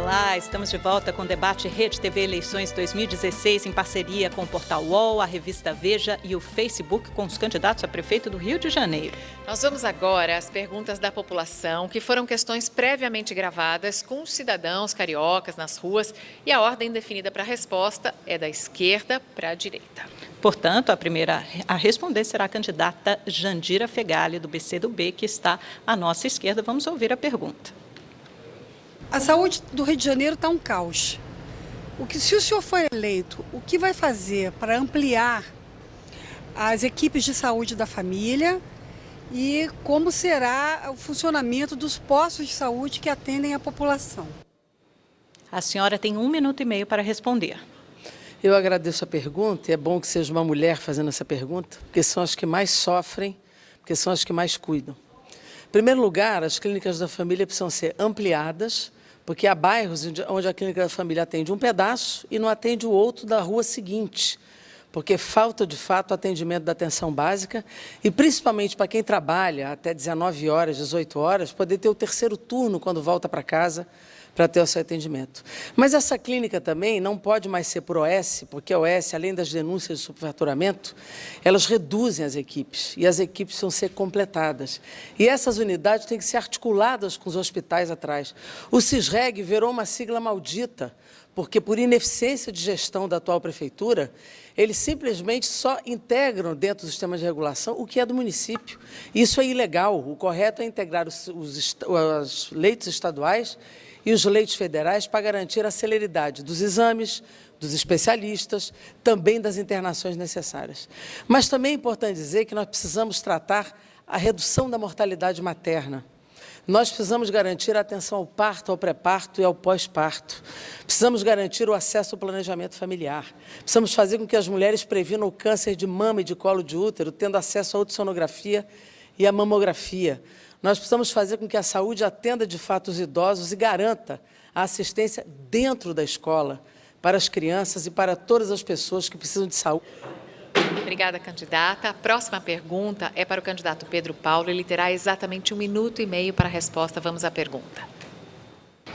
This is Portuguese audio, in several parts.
Olá, estamos de volta com o debate Rede TV Eleições 2016 em parceria com o Portal UOL, a revista Veja e o Facebook com os candidatos a prefeito do Rio de Janeiro. Nós vamos agora às perguntas da população, que foram questões previamente gravadas com os cidadãos cariocas nas ruas, e a ordem definida para a resposta é da esquerda para a direita. Portanto, a primeira a responder será a candidata Jandira Fegali, do PCdoB, que está à nossa esquerda. Vamos ouvir a pergunta. A saúde do Rio de Janeiro está um caos. Se o senhor for eleito, o que vai fazer para ampliar as equipes de saúde da família e como será o funcionamento dos postos de saúde que atendem a população? A senhora tem 1 minuto e meio para responder. Eu agradeço a pergunta, e é bom que seja uma mulher fazendo essa pergunta, porque são as que mais sofrem, porque são as que mais cuidam. Em primeiro lugar, as clínicas da família precisam ser ampliadas, porque há bairros onde a clínica da família atende um pedaço e não atende o outro da rua seguinte, porque falta, de fato, atendimento da atenção básica e, principalmente para quem trabalha até 19 horas, 18 horas, poder ter o terceiro turno quando volta para casa para ter o seu atendimento. Mas essa clínica também não pode mais ser por OS, porque a OS, além das denúncias de superfaturamento, elas reduzem as equipes, e as equipes precisam ser completadas. E essas unidades têm que ser articuladas com os hospitais atrás. O CISREG virou uma sigla maldita, porque por ineficiência de gestão da atual prefeitura, eles simplesmente só integram dentro do sistema de regulação o que é do município. Isso é ilegal. O correto é integrar os leitos estaduais e os leitos federais para garantir a celeridade dos exames, dos especialistas, também das internações necessárias. Mas também é importante dizer que nós precisamos tratar a redução da mortalidade materna. Nós precisamos garantir a atenção ao parto, ao pré-parto e ao pós-parto. Precisamos garantir o acesso ao planejamento familiar. Precisamos fazer com que as mulheres previnam o câncer de mama e de colo de útero, tendo acesso à ultrassonografia e à mamografia. Nós precisamos fazer com que a saúde atenda, de fato, os idosos e garanta a assistência dentro da escola para as crianças e para todas as pessoas que precisam de saúde. Obrigada, candidata. A próxima pergunta é para o candidato Pedro Paulo. Ele terá exatamente 1 minuto e meio para a resposta. Vamos à pergunta.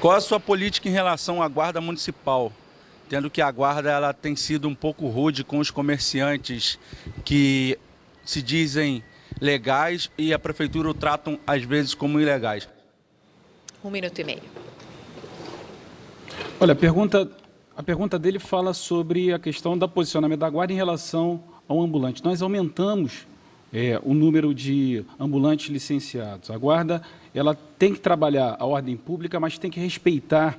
Qual a sua política em relação à guarda municipal? Tendo que a guarda ela tem sido um pouco rude com os comerciantes que se dizem legais e a prefeitura o tratam, às vezes, como ilegais. 1 minuto e meio. Olha, a pergunta dele fala sobre a questão do posicionamento da guarda em relação ao ambulante. Nós aumentamos o número de ambulantes licenciados. A guarda ela tem que trabalhar a ordem pública, mas tem que respeitar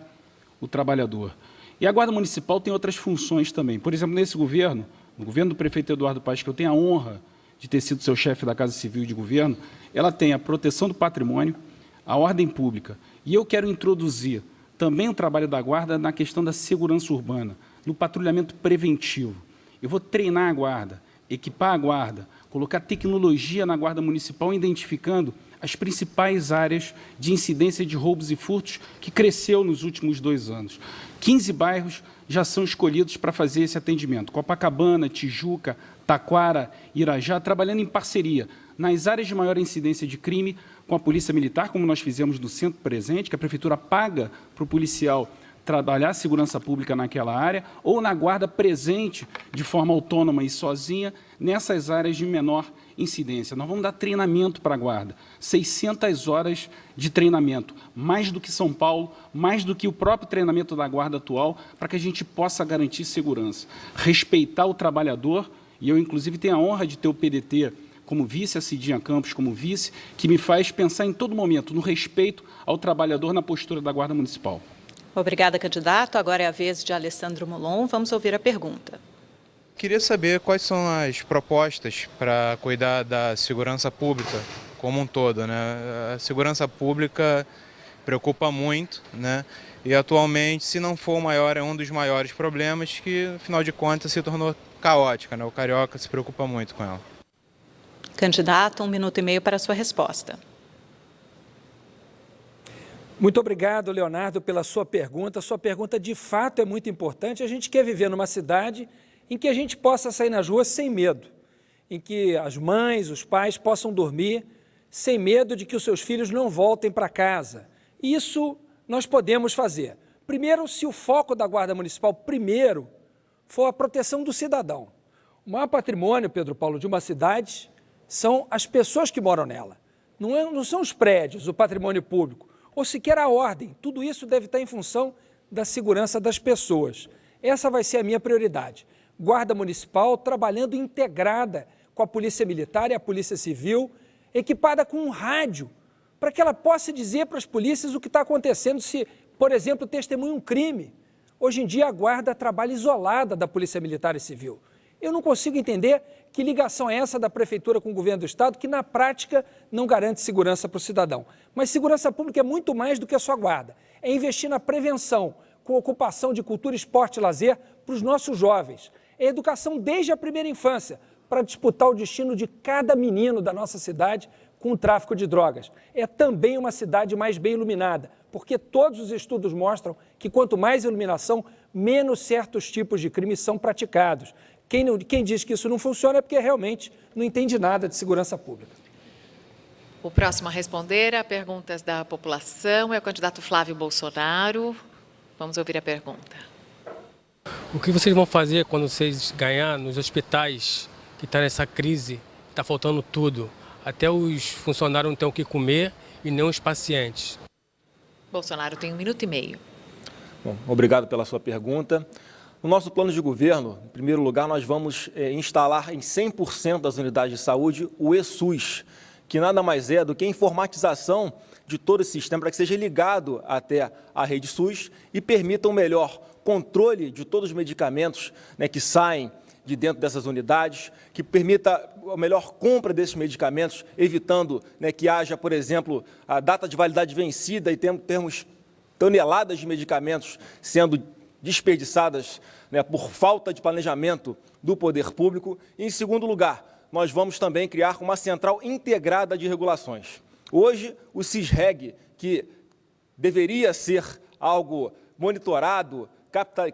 o trabalhador. E a guarda municipal tem outras funções também. Por exemplo, nesse governo, no governo do prefeito Eduardo Paes, que eu tenho a honra de ter sido seu chefe da Casa Civil de Governo, ela tem a proteção do patrimônio, a ordem pública. E eu quero introduzir também o trabalho da guarda na questão da segurança urbana, no patrulhamento preventivo. Eu vou treinar a guarda, equipar a guarda, colocar tecnologia na guarda municipal, identificando as principais áreas de incidência de roubos e furtos que cresceu nos últimos 2 anos. 15 bairros já são escolhidos para fazer esse atendimento. Copacabana, Tijuca, Taquara, Irajá, trabalhando em parceria nas áreas de maior incidência de crime com a Polícia Militar, como nós fizemos no Centro Presente, que a Prefeitura paga para o policial trabalhar a segurança pública naquela área, ou na guarda presente de forma autônoma e sozinha nessas áreas de menor incidência. Nós vamos dar treinamento para a guarda, 600 horas de treinamento, mais do que São Paulo, mais do que o próprio treinamento da guarda atual, para que a gente possa garantir segurança, respeitar o trabalhador. E eu, inclusive, tenho a honra de ter o PDT como vice, a Cidinha Campos como vice, que me faz pensar em todo momento no respeito ao trabalhador na postura da Guarda Municipal. Obrigada, candidato. Agora é a vez de Alessandro Molon. Vamos ouvir a pergunta. Queria saber quais são as propostas para cuidar da segurança pública como um todo, né? A segurança pública preocupa muito, né? E atualmente, se não for o maior, é um dos maiores problemas que, afinal de contas, se tornou caótica, né? O carioca se preocupa muito com ela. Candidato, 1 minuto e meio para a sua resposta. Muito obrigado, Leonardo, pela sua pergunta. Sua pergunta, de fato, é muito importante. A gente quer viver numa cidade em que a gente possa sair nas ruas sem medo, em que as mães, os pais possam dormir sem medo de que os seus filhos não voltem para casa. Isso nós podemos fazer. Primeiro, se o foco da Guarda Municipal, primeiro, for a proteção do cidadão. O maior patrimônio, Pedro Paulo, de uma cidade são as pessoas que moram nela. Não são os prédios, o patrimônio público, ou sequer a ordem. Tudo isso deve estar em função da segurança das pessoas. Essa vai ser a minha prioridade. Guarda Municipal trabalhando integrada com a Polícia Militar e a Polícia Civil, equipada com um rádio, para que ela possa dizer para as polícias o que está acontecendo se, por exemplo, testemunha um crime. Hoje em dia a Guarda trabalha isolada da Polícia Militar e Civil. Eu não consigo entender que ligação é essa da Prefeitura com o Governo do Estado, que na prática não garante segurança para o cidadão. Mas segurança pública é muito mais do que a sua guarda. É investir na prevenção, com ocupação de cultura, esporte e lazer para os nossos jovens. É educação desde a primeira infância, para disputar o destino de cada menino da nossa cidade com o tráfico de drogas. É também uma cidade mais bem iluminada, porque todos os estudos mostram que quanto mais iluminação, menos certos tipos de crimes são praticados. Quem diz que isso não funciona é porque realmente não entende nada de segurança pública. O próximo a responder a perguntas da população é o candidato Flávio Bolsonaro. Vamos ouvir a pergunta. O que vocês vão fazer quando vocês ganhar nos hospitais que está nessa crise, está faltando tudo? Até os funcionários não têm o que comer e nem os pacientes. Bolsonaro tem 1 minuto e meio. Bom, obrigado pela sua pergunta. No nosso plano de governo, em primeiro lugar, nós vamos instalar em 100% das unidades de saúde o eSUS, que nada mais é do que a informatização de todo esse sistema para que seja ligado até a rede SUS e permita um melhor controle de todos os medicamentos, né, que saem de dentro dessas unidades, que permita a melhor compra desses medicamentos, evitando, né, que haja, por exemplo, a data de validade vencida e termos toneladas de medicamentos sendo desperdiçadas, né, por falta de planejamento do poder público. E, em segundo lugar, nós vamos também criar uma central integrada de regulações. Hoje, o CISREG, que deveria ser algo monitorado,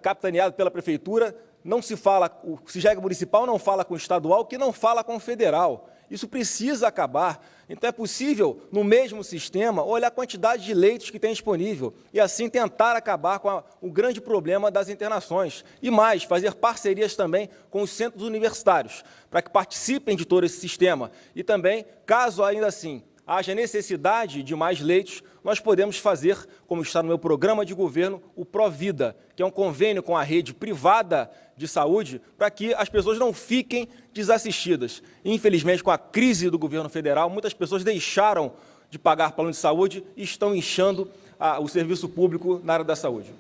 capitaneado pela Prefeitura, não se fala, o CISREG municipal não fala com o estadual, que não fala com o federal. Isso precisa acabar. Então é possível, no mesmo sistema, olhar a quantidade de leitos que tem disponível e assim tentar acabar com o grande problema das internações. E mais, fazer parcerias também com os centros universitários, para que participem de todo esse sistema. E também, caso ainda assim haja necessidade de mais leitos, nós podemos fazer, como está no meu programa de governo, o Provida, que é um convênio com a rede privada de saúde, para que as pessoas não fiquem desassistidas. Infelizmente, com a crise do governo federal, muitas pessoas deixaram de pagar plano de saúde e estão inchando o serviço público na área da saúde.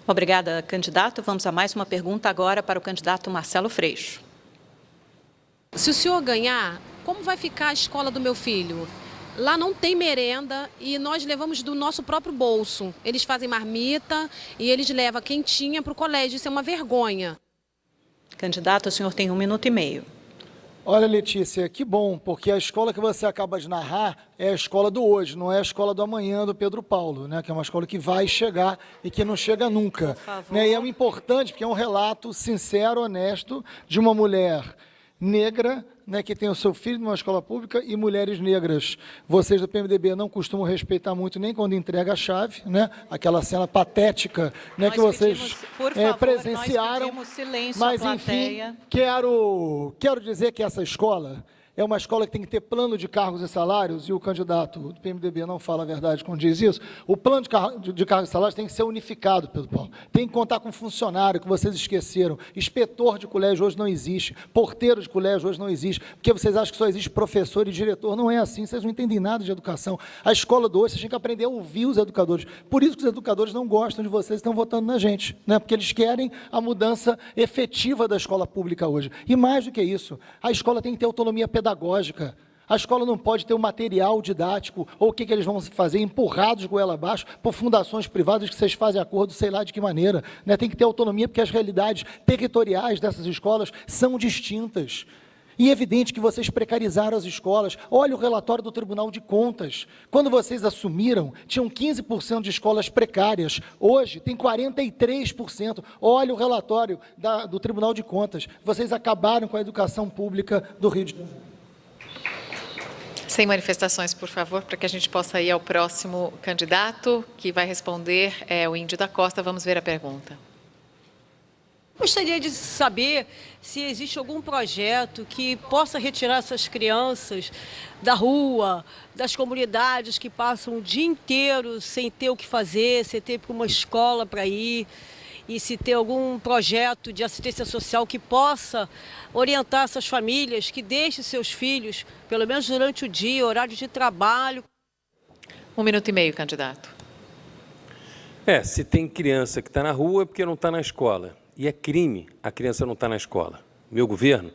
Obrigada, candidato. Vamos a mais uma pergunta agora para o candidato Marcelo Freixo. Se o senhor ganhar, como vai ficar a escola do meu filho? Lá não tem merenda e nós levamos do nosso próprio bolso. Eles fazem marmita e eles levam quentinha para o colégio. Isso é uma vergonha. Candidato, o senhor tem 1 minuto e meio. Olha, Letícia, que bom, porque a escola que você acaba de narrar é a escola do hoje, não é a escola do amanhã do Pedro Paulo, né? Que é uma escola que vai chegar e que não chega nunca. Por favor. Né? E é importante, porque é um relato sincero, honesto, de uma mulher negra, né, que tem o seu filho numa escola pública, e mulheres negras. Vocês do PMDB não costumam respeitar muito nem quando entrega a chave, né? Aquela cena patética, né, que vocês presenciaram. Mas enfim, quero dizer que essa escola é uma escola que tem que ter plano de cargos e salários, e o candidato do PMDB não fala a verdade quando diz isso. O plano de cargos e salários tem que ser unificado, Pedro Paulo. Tem que contar com funcionário, que vocês esqueceram. Inspetor de colégio hoje não existe. Porteiro de colégio hoje não existe. Porque vocês acham que só existe professor e diretor. Não é assim, vocês não entendem nada de educação. A escola do hoje, vocês têm que aprender a ouvir os educadores. Por isso que os educadores não gostam de vocês e estão votando na gente, né? Porque eles querem a mudança efetiva da escola pública hoje. E mais do que isso, a escola tem que ter autonomia pedagógica. A escola não pode ter um material didático, ou o que eles vão fazer, empurrados goela abaixo por fundações privadas que vocês fazem acordo, sei lá de que maneira. Né? Tem que ter autonomia, porque as realidades territoriais dessas escolas são distintas. E é evidente que vocês precarizaram as escolas. Olha o relatório do Tribunal de Contas. Quando vocês assumiram, tinham 15% de escolas precárias. Hoje, tem 43%. Olha o relatório do Tribunal de Contas. Vocês acabaram com a educação pública do Rio de Janeiro. Sem manifestações, por favor, para que a gente possa ir ao próximo candidato, que vai responder é o Índio da Costa. Vamos ver a pergunta. Gostaria de saber se existe algum projeto que possa retirar essas crianças da rua, das comunidades que passam o dia inteiro sem ter o que fazer, sem ter uma escola para ir, e se tem algum projeto de assistência social que possa orientar essas famílias, que deixe seus filhos, pelo menos durante o dia, horário de trabalho. 1 minuto e meio, candidato. Se tem criança que está na rua é porque não está na escola. E é crime a criança não estar na escola. Meu governo,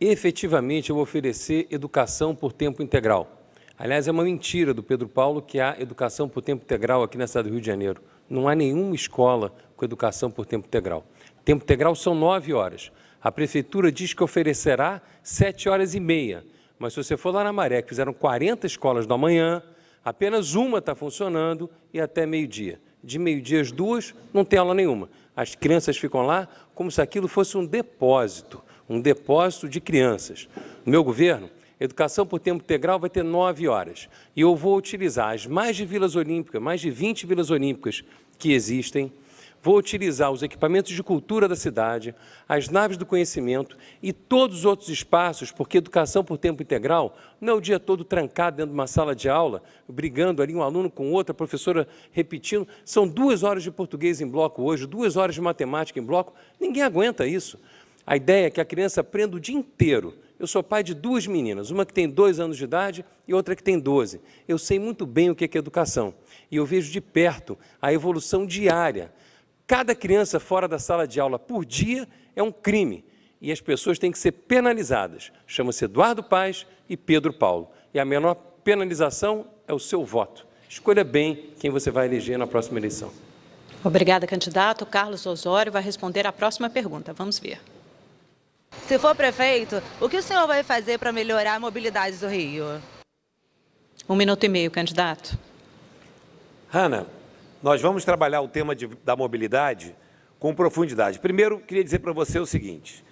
efetivamente, eu vou oferecer educação por tempo integral. Aliás, é uma mentira do Pedro Paulo que há educação por tempo integral aqui na cidade do Rio de Janeiro. Não há nenhuma escola com educação por tempo integral. Tempo integral são 9 horas. A prefeitura diz que oferecerá 7 horas e meia. Mas se você for lá na Maré, que fizeram 40 escolas da manhã, apenas uma está funcionando e até meio-dia. De meio-dia às 2, não tem aula nenhuma. As crianças ficam lá como se aquilo fosse um depósito de crianças. No meu governo, educação por tempo integral vai ter 9 horas. E eu vou utilizar as mais de 20 vilas olímpicas que existem, vou utilizar os equipamentos de cultura da cidade, as naves do conhecimento e todos os outros espaços, porque educação por tempo integral não é o dia todo trancado dentro de uma sala de aula, brigando ali um aluno com outro, a professora repetindo. São 2 horas de português em bloco hoje, 2 horas de matemática em bloco. Ninguém aguenta isso. A ideia é que a criança aprenda o dia inteiro. Eu sou pai de 2 meninas, uma que tem 2 anos de idade e outra que tem 12. Eu sei muito bem o que é educação e eu vejo de perto a evolução diária. Cada criança fora da sala de aula por dia é um crime e as pessoas têm que ser penalizadas. Chama-se Eduardo Paes e Pedro Paulo. E a menor penalização é o seu voto. Escolha bem quem você vai eleger na próxima eleição. Obrigada, candidato. Carlos Osório vai responder a próxima pergunta. Vamos ver. Se for prefeito, o que o senhor vai fazer para melhorar a mobilidade do Rio? 1 minuto e meio, candidato. Hanna, nós vamos trabalhar o tema da mobilidade com profundidade. Primeiro, queria dizer para você o seguinte: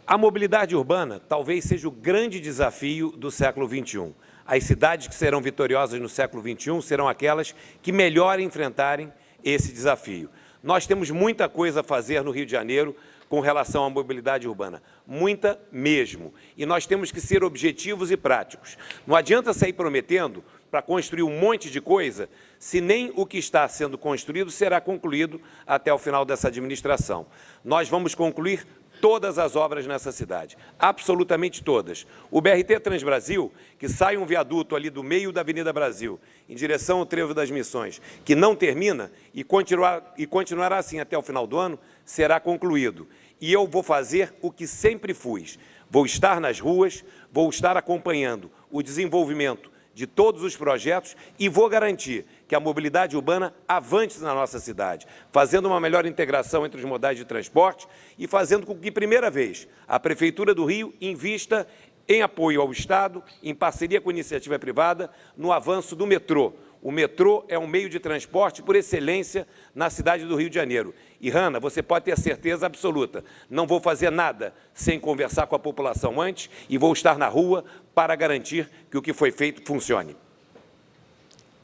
a mobilidade urbana talvez seja o grande desafio do século XXI. As cidades que serão vitoriosas no século XXI serão aquelas que melhor enfrentarem esse desafio. Nós temos muita coisa a fazer no Rio de Janeiro com relação à mobilidade urbana, muita mesmo. E nós temos que ser objetivos e práticos. Não adianta sair prometendo para construir um monte de coisa, se nem o que está sendo construído será concluído até o final dessa administração. Nós vamos concluir todas as obras nessa cidade, absolutamente todas. O BRT Transbrasil, que sai um viaduto ali do meio da Avenida Brasil, em direção ao Trevo das Missões, que não termina e continuará assim até o final do ano, será concluído. E eu vou fazer o que sempre fiz. Vou estar nas ruas, vou estar acompanhando o desenvolvimento de todos os projetos e vou garantir que a mobilidade urbana avance na nossa cidade, fazendo uma melhor integração entre os modais de transporte e fazendo com que, primeira vez, a Prefeitura do Rio invista em apoio ao Estado, em parceria com a iniciativa privada, no avanço do metrô. O metrô é um meio de transporte por excelência na cidade do Rio de Janeiro. E, Hanna, você pode ter certeza absoluta, não vou fazer nada sem conversar com a população antes e vou estar na rua para garantir que o que foi feito funcione.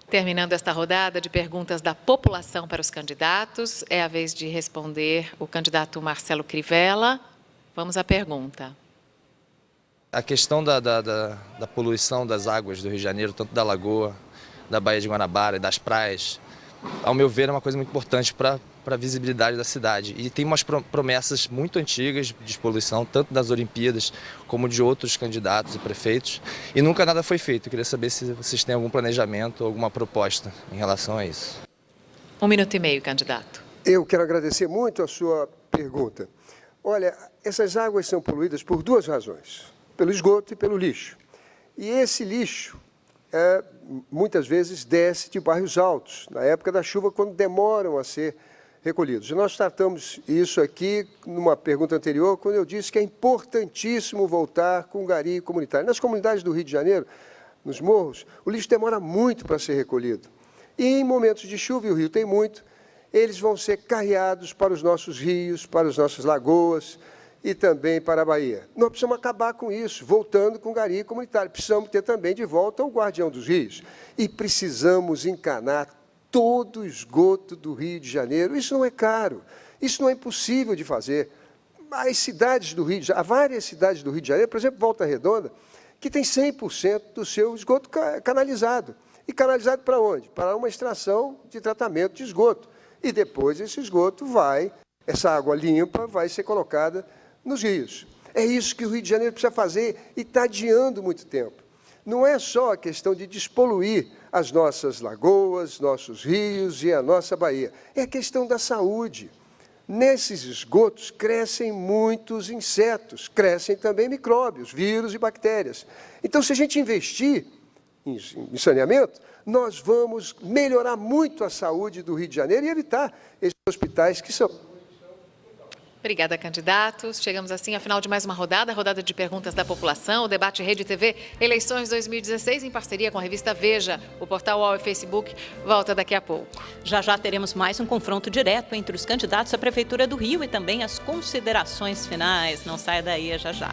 Terminando esta rodada de perguntas da população para os candidatos, é a vez de responder o candidato Marcelo Crivella. Vamos à pergunta. A questão da poluição das águas do Rio de Janeiro, tanto da Lagoa, da Baía de Guanabara e das praias, ao meu ver, é uma coisa muito importante para a visibilidade da cidade. E tem umas promessas muito antigas de despoluição, tanto das Olimpíadas como de outros candidatos e prefeitos, e nunca nada foi feito. Eu queria saber se vocês têm algum planejamento, alguma proposta em relação a isso. 1 minuto e meio, candidato. Eu quero agradecer muito a sua pergunta. Olha, essas águas são poluídas por 2 razões, pelo esgoto e pelo lixo. E esse lixo muitas vezes desce de bairros altos, na época da chuva, quando demoram a ser recolhidos. E nós tratamos isso aqui numa pergunta anterior, quando eu disse que é importantíssimo voltar com o gari comunitário. Nas comunidades do Rio de Janeiro, nos morros, o lixo demora muito para ser recolhido. E em momentos de chuva, e o rio tem muito, eles vão ser carreados para os nossos rios, para as nossas lagoas, e também para a Bahia. Nós precisamos acabar com isso, voltando com o gari comunitário. Precisamos ter também de volta o Guardião dos Rios. E precisamos encanar todo o esgoto do Rio de Janeiro. Isso não é caro, isso não é impossível de fazer. As cidades do Rio de Janeiro, há várias cidades do Rio de Janeiro, por exemplo, Volta Redonda, que tem 100% do seu esgoto canalizado. E canalizado para onde? Para uma extração de tratamento de esgoto. E depois esse esgoto essa água limpa vai ser colocada nos rios. É isso que o Rio de Janeiro precisa fazer e está adiando muito tempo. Não é só a questão de despoluir as nossas lagoas, nossos rios e a nossa Bahia. É a questão da saúde. Nesses esgotos crescem muitos insetos, crescem também micróbios, vírus e bactérias. Então, se a gente investir em saneamento, nós vamos melhorar muito a saúde do Rio de Janeiro e evitar esses hospitais que são... Obrigada, candidatos. Chegamos assim ao final de mais uma rodada, rodada de perguntas da população, o debate Rede TV, eleições 2016, em parceria com a revista Veja, o portal UOL e Facebook, volta daqui a pouco. Já teremos mais um confronto direto entre os candidatos à Prefeitura do Rio e também as considerações finais. Não saia daí, já.